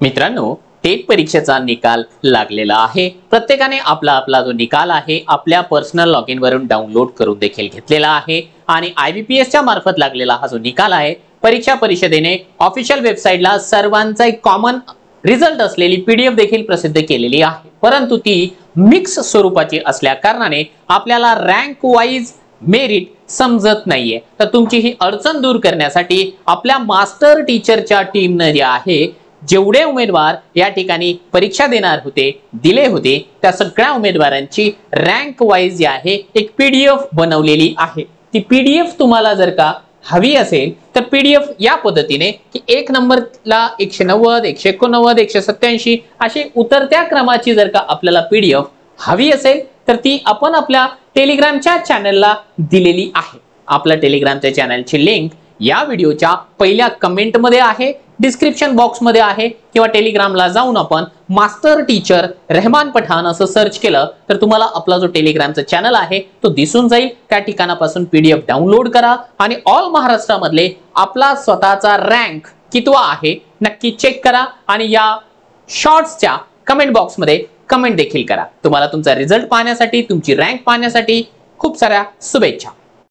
मित्रांनो, टेट परीक्षेचा निकाल लागलेला आहे। प्रत्येकाने आपला आपला जो निकाल आहे आपल्या पर्सनल लॉगिन वरून डाउनलोड करून देखील घेतलेला आहे आणि IBPS च्या मार्फत लागलेला हा जो निकाल आहे परीक्षा परिषदेने ऑफिशियल वेबसाईटला सर्वांचा एक कॉमन रिझल्ट असलेली PDF देखील प्रसिद्ध केलेली आहे, परंतु ती मिक्स स्वरूपाची असल्या कारणाने आपल्याला रँक वाईज मेरिट समजत नाहीये। तर तुमची ही अडचण दूर करण्यासाठी आपल्या मास्टर टीचरच्या टीमने जे आहे जेवढे उमेदवार या ठिकाणी परीक्षा देणार होते दिले होते त्या सगळ्या उमेदवारांची रँक वाईज जी आहे एक PDF बनवलेली आहे। ती PDF तुम्हाला जर का हवी असेल तर PDF या पद्धतीने की 1 नंबरला 190 189 187 अशी उतरत्या क्रमाची जर का आपल्याला PDF हवी असेल तर ती आपण आपल्या टेलिग्रामच्या चॅनलला दिलेली आहे। आपल्या टेलिग्रामच्या चॅनलची लिंक या व्हिडिओच्या पहिल्या कमेंट मध्ये आहे, डिस्क्रिप्शन बॉक्स मध्ये आहे, किंवा टेलिग्रामला जाऊन आपण मास्टर टीचर रहमान पठाण असं सर्च केलं तर तुम्हाला आपला जो टेलिग्रामचा चॅनल आहे तो दिसून जाईल। त्या ठिकाणापासून PDF डाउनलोड करा आणि ऑल महाराष्ट्रामधले आपला स्वतःचा रँक कितवा आहे नक्की चेक करा आणि या शॉर्ट्सच्या कमेंट बॉक्स मध्ये कमेंट देखील करा। तुम्हाला तुमचा रिझल्ट पाहण्यासाठी तुमची रँक पाहण्यासाठी खूप साऱ्या शुभेच्छा।